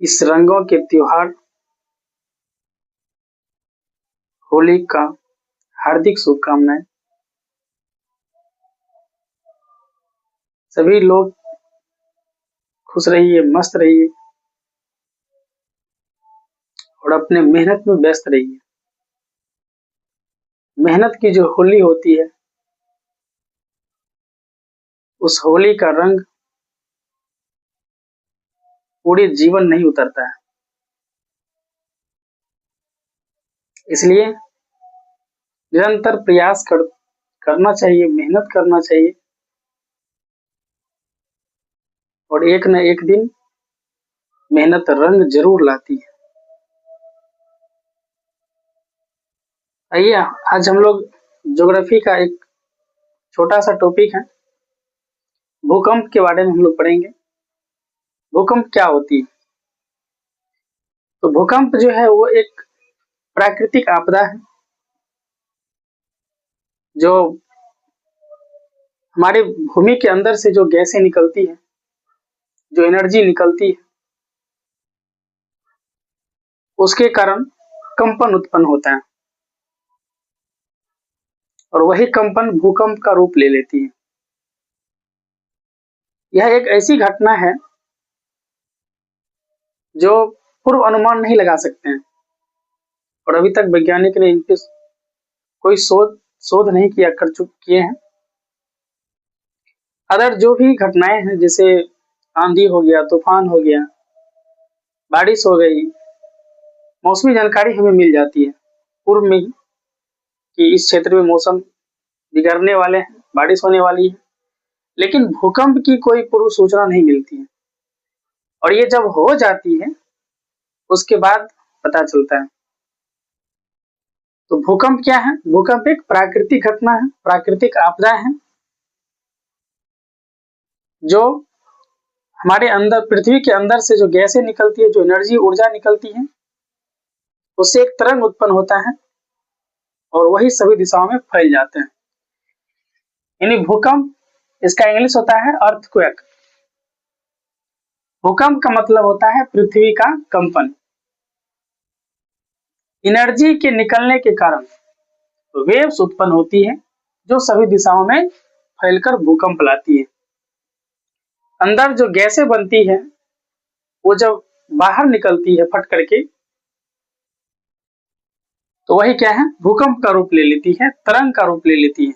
इस रंगों के त्योहार होली का हार्दिक शुभकामनाएं। सभी लोग खुश रहिए, मस्त रहिए और अपने मेहनत में व्यस्त रहिए। मेहनत की जो होली होती है, उस होली का रंग पूरे जीवन नहीं उतरता है। इसलिए निरंतर प्रयास करना चाहिए, मेहनत करना चाहिए और एक न एक दिन मेहनत रंग जरूर लाती है। आइए आज हम लोग ज्योग्राफी का एक छोटा सा टॉपिक है, भूकंप के बारे में हम लोग पढ़ेंगे। भूकंप क्या होती है? तो भूकंप जो है वो एक प्राकृतिक आपदा है जो हमारे भूमि के अंदर से जो गैसें निकलती है, जो एनर्जी निकलती है, उसके कारण कंपन उत्पन्न होता है और वही कंपन भूकंप का रूप ले लेती है। यह एक ऐसी घटना है जो पूर्व अनुमान नहीं लगा सकते हैं और अभी तक वैज्ञानिक ने इन पे कोई शोध नहीं किए हैं। अदर जो भी घटनाएं हैं, जैसे आंधी हो गया, तूफान हो गया, बारिश हो गई, मौसमी जानकारी हमें मिल जाती है पूर्व में ही कि इस क्षेत्र में मौसम बिगड़ने वाले हैं, बारिश होने वाली है, लेकिन भूकंप की कोई पूर्व सूचना नहीं मिलती है और ये जब हो जाती है उसके बाद पता चलता है। तो भूकंप क्या है? भूकंप एक प्राकृतिक घटना है, प्राकृतिक आपदा है जो हमारे अंदर, पृथ्वी के अंदर से जो गैसें निकलती है, जो एनर्जी, ऊर्जा निकलती है, उससे एक तरंग उत्पन्न होता है और वही सभी दिशाओं में फैल जाते हैं। यानी भूकंप, इसका इंग्लिश होता है अर्थक्वेक। भूकंप का मतलब होता है पृथ्वी का कंपन। एनर्जी के निकलने के कारण वेव्स उत्पन्न होती है जो सभी दिशाओं में फैलकर भूकंप लाती है। अंदर जो गैसें बनती है वो जब बाहर निकलती है फट करके, तो वही क्या है? भूकंप का रूप ले लेती है, तरंग का रूप ले लेती है।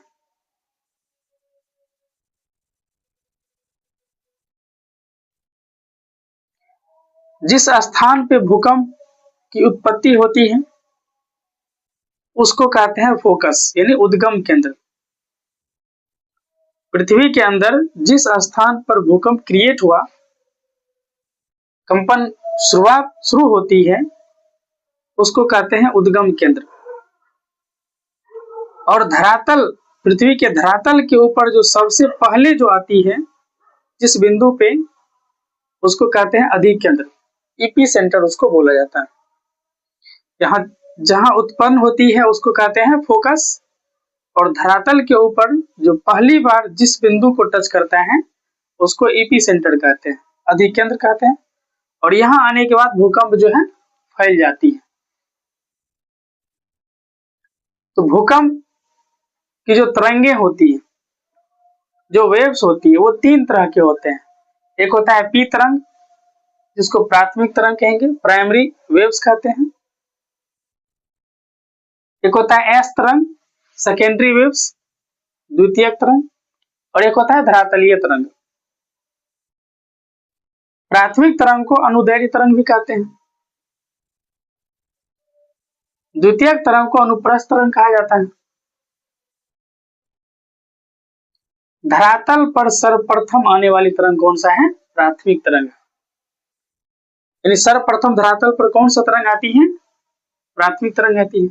जिस स्थान पे भूकंप की उत्पत्ति होती है उसको कहते हैं फोकस, यानी उद्गम केंद्र। पृथ्वी के अंदर जिस स्थान पर भूकंप क्रिएट हुआ, कंपन शुरुआत शुरू होती है, उसको कहते हैं उद्गम केंद्र। और धरातल, पृथ्वी के धरातल के ऊपर जो सबसे पहले जो आती है जिस बिंदु पे, उसको कहते हैं अधिक केंद्र, ईपी सेंटर उसको बोला जाता है। यहाँ जहां उत्पन्न होती है उसको कहते हैं फोकस और धरातल के ऊपर जो पहली बार जिस बिंदु को टच करता है उसको ईपी सेंटर कहते हैं, अधिक केंद्र कहते हैं। और यहाँ आने के बाद भूकंप जो है फैल जाती है। तो भूकंप की जो तरंगे होती है, जो वेव्स होती है, वो तीन तरह के होते हैं। एक होता है पी तरंग, जिसको प्राथमिक तरंग कहेंगे, प्राइमरी वेव्स कहते हैं। एक होता है एस तरंग, सेकेंडरी वेव्स, द्वितीयक तरंग। और एक होता है धरातलीय तरंग। प्राथमिक तरंग को अनुदैर्ध्य तरंग भी कहते हैं। द्वितीयक तरंग को अनुप्रस्थ तरंग कहा जाता है। धरातल पर सर्वप्रथम आने वाली तरंग कौन सा है? प्राथमिक तरंग। यानी सर्वप्रथम धरातल पर कौन सा तरंग आती है? प्राथमिक तरंग आती है।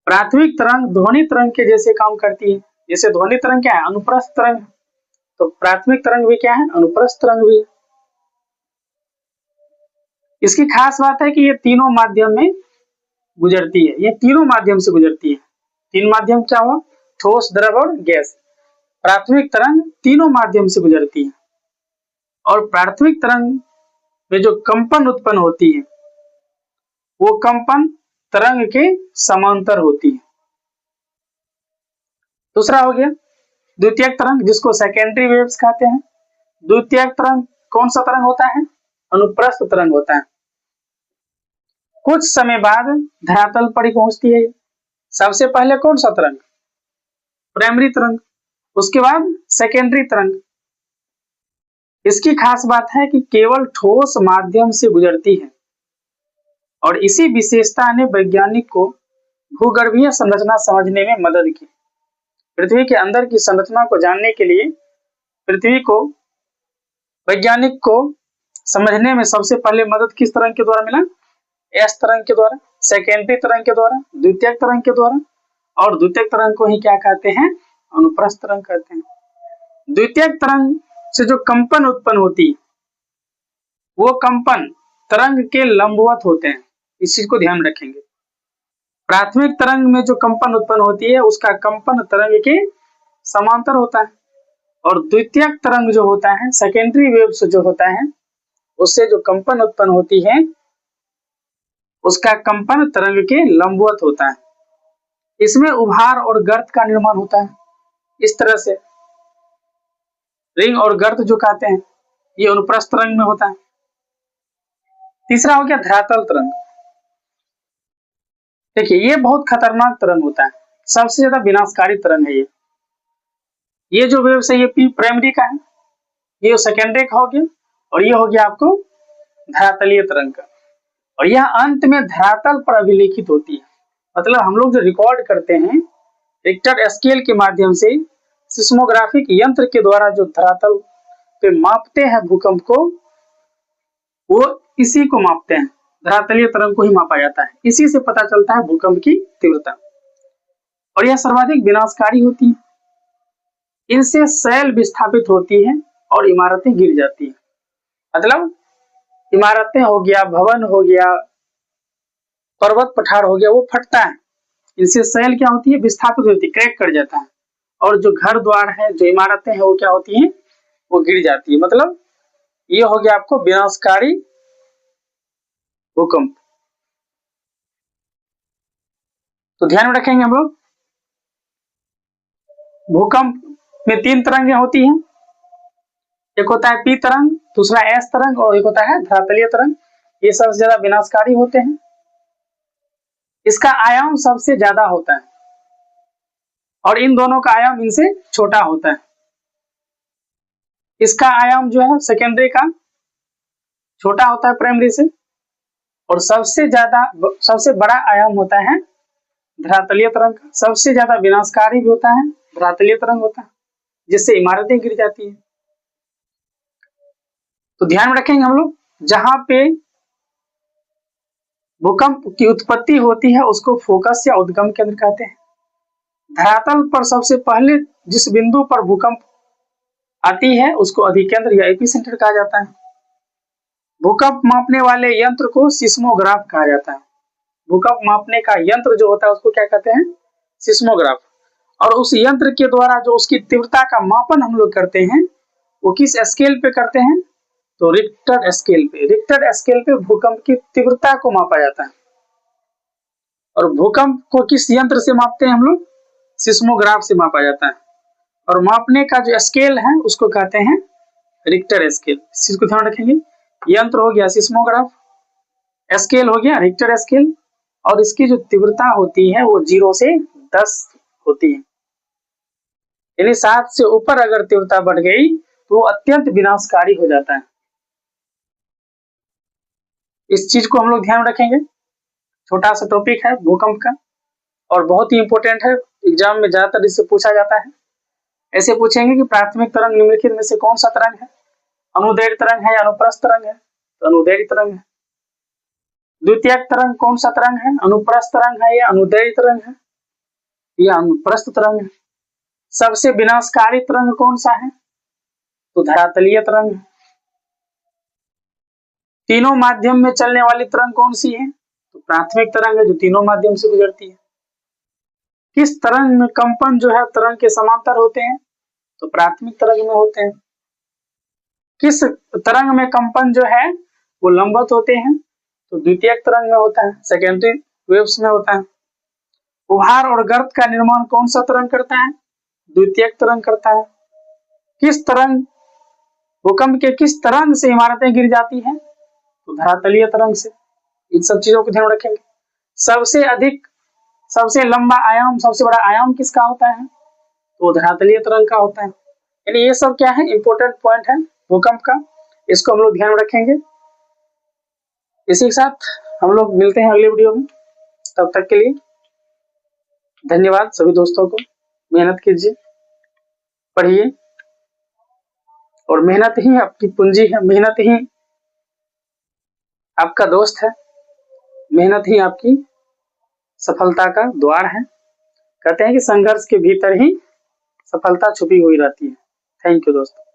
प्राथमिक तरंग ध्वनि तरंग के जैसे काम करती है। जैसे ध्वनि तरंग क्या है? अनुप्रस्थ तरंग। तो प्राथमिक तरंग भी क्या है? अनुप्रस्थ तरंग भी है। इसकी खास बात है कि ये तीनों माध्यम में गुजरती है, ये तीनों माध्यम से गुजरती है। तीन माध्यम क्या हुआ? ठोस, द्रव और गैस। प्राथमिक तरंग तीनों माध्यम से गुजरती है और प्राथमिक तरंग में जो कंपन उत्पन्न होती है वो कंपन तरंग के समांतर होती है। दूसरा हो गया द्वितीयक तरंग, जिसको सेकेंडरी वेव्स कहते हैं। द्वितीयक तरंग कौन सा तरंग होता है? अनुप्रस्थ तरंग होता है। कुछ समय बाद धरातल पर ही पहुंचती है। सबसे पहले कौन सा तरंग? प्राइमरी तरंग, उसके बाद सेकेंडरी तरंग। इसकी खास बात है कि केवल ठोस माध्यम से गुजरती है और इसी विशेषता ने वैज्ञानिक को भूगर्भीय संरचना समझने में मदद की। पृथ्वी के अंदर की संरचना को जानने के लिए पृथ्वी को वैज्ञानिक को समझने में सबसे पहले मदद किस तरंग के द्वारा मिला? एस तरंग के द्वारा, सेकेंडरी तरंग के द्वारा, द्वितीयक तरंग के द्वारा। और द्वितीयक तरंग को ही क्या कहते हैं? अनुप्रस्थ तरंग कहते हैं। द्वितीयक तरंग से जो कंपन उत्पन्न होती है वो कंपन तरंग के लंबवत होते हैं। इस चीज को ध्यान रखेंगे। प्राथमिक तरंग में जो कंपन उत्पन्न होती है उसका कंपन तरंग के समांतर होता है और द्वितीयक तरंग जो होता है, सेकेंडरी वेव्स जो होता है, उससे जो कंपन उत्पन्न होती है उसका कंपन तरंग के लंबवत होता है। इसमें उभार और गर्त का निर्माण होता है। इस तरह से रिंग और गर्त जो कहते हैं ये अनुप्रस्थ तरंग में होता है। तीसरा हो गया धरातल तरंग। देखिए ये बहुत खतरनाक तरंग होता है, सबसे ज्यादा विनाशकारी तरंग है ये जो वेव्स है ये पी प्राइमरी का है, ये सेकेंडरी का हो गया और ये हो गया आपको धरातलीय तरंग का। और यह अंत में धरातल पर अभिलेखित होती है। मतलब हम लोग जो रिकॉर्ड करते हैं रिक्टर स्केल के माध्यम से, सिस्मोग्राफिक यंत्र के द्वारा जो धरातल पे मापते हैं भूकंप को, वो इसी को मापते हैं, धरातलीय तरंग को ही मापा जाता है। इसी से पता चलता है भूकंप की तीव्रता और यह सर्वाधिक विनाशकारी होती है। इनसे शैल विस्थापित होती है और इमारतें गिर जाती है। मतलब इमारतें हो गया, भवन हो गया, पर्वत पठार हो गया, वो फटता है। इनसे शैल क्या होती है? विस्थापित होती है, क्रैक कर जाता है। और जो घर द्वार है, जो इमारतें हैं, वो क्या होती हैं? वो गिर जाती है। मतलब ये हो गया आपको विनाशकारी भूकंप। तो ध्यान में रखेंगे हम लोग, भूकंप में 3 तरंगें होती हैं। एक होता है पी तरंग, दूसरा एस तरंग और एक होता है धरातलीय तरंग। ये सबसे ज्यादा विनाशकारी होते हैं। इसका आयाम सबसे ज्यादा होता है और इन दोनों का आयाम इनसे छोटा होता है। इसका आयाम जो है सेकेंडरी का छोटा होता है प्राइमरी से, और सबसे बड़ा आयाम होता है धरातलीय तरंग का। सबसे ज्यादा विनाशकारी भी होता है धरातलीय तरंग होता है, जिससे इमारतें गिर जाती है। तो ध्यान में रखेंगे हम लोग, जहां पे भूकंप की उत्पत्ति होती है उसको फोकस या उद्गम केंद्र कहते हैं। धरातल पर सबसे पहले जिस बिंदु पर भूकंप आती है उसको अधिकेंद्र या एपिसेंटर कहा जाता है। भूकंप मापने वाले यंत्र को सिस्मोग्राफ कहा जाता है। भूकंप मापने का यंत्र जो होता है उसको क्या कहते हैं? सिस्मोग्राफ। और उस यंत्र के द्वारा जो उसकी तीव्रता का मापन हम लोग करते हैं वो किस स्केल पे करते हैं? तो रिक्टर स्केल पे। रिक्टर स्केल पे भूकंप की तीव्रता को मापा जाता है। और भूकंप को किस यंत्र से मापते हैं हम लोग? सिस्मोग्राफ से मापा जाता है। और मापने का जो स्केल है उसको कहते हैं रिक्टर स्केल। इस चीज को ध्यान रखेंगे। यंत्र हो गया सिस्मोग्राफ, स्केल हो गया रिक्टर स्केल, और इसकी जो तीव्रता होती है वो 0 से 10 होती है। यानी 7 से ऊपर अगर तीव्रता बढ़ गई तो वो अत्यंत विनाशकारी हो जाता है। इस चीज को हम लोग ध्यान रखेंगे। छोटा सा टॉपिक है भूकंप का और बहुत ही इंपॉर्टेंट है, एग्जाम में ज्यादातर इससे पूछा जाता है। ऐसे पूछेंगे कि प्राथमिक तरंग निम्नलिखित में से कौन सा तरंग है? अनुदैर्घ्य तरंग है या अनुप्रस्थ तरंग है? तो अनुदैर्घ्य तरंग है। द्वितीयक तरंग कौन सा तरंग है? अनुप्रस्थ तरंग है या अनुदैर्घ्य तरंग है? या अनुप्रस्थ तरंग है। सबसे विनाशकारी तरंग कौन सा है? तो धरातलीय तरंग है। तीनों माध्यम में चलने वाली तरंग कौन सी है? तो प्राथमिक तरंग है जो तीनों माध्यम से गुजरती है। किस तरंग में कंपन जो है तरंग के समांतर होते हैं? तो प्राथमिक तरंग में होते हैं। किस तरंग में कंपन जो है वो लंबवत होते हैं तो द्वितीयक तरंग में होता है, सेकेंडरी वेव्स में होता है। उभार और गर्त का निर्माण कौन सा तरंग करता है? द्वितीयक तरंग करता है। किस तरंग, भूकंप के किस तरंग से इमारतें गिर जाती हैं? तो धरातलीय तरंग से। इन सब चीजों को ध्यान रखेंगे। सबसे अधिक, सबसे लंबा आयाम, सबसे बड़ा आयाम किसका होता है? तो धरातलीय तरंग का होता है। यानी ये सब क्या है, इंपॉर्टेंट पॉइंट है भूकंप का, इसको हम लोग ध्यान रखेंगे। इसी के साथ हम लोग मिलते हैं अगले वीडियो में। तब तक के लिए धन्यवाद सभी दोस्तों को। मेहनत कीजिए, पढ़िए, और मेहनत ही आपकी पूंजी है, मेहनत ही आपका दोस्त है, मेहनत ही आपकी सफलता का द्वार है। कहते हैं कि संघर्ष के भीतर ही सफलता छुपी हुई रहती है। थैंक यू दोस्तों।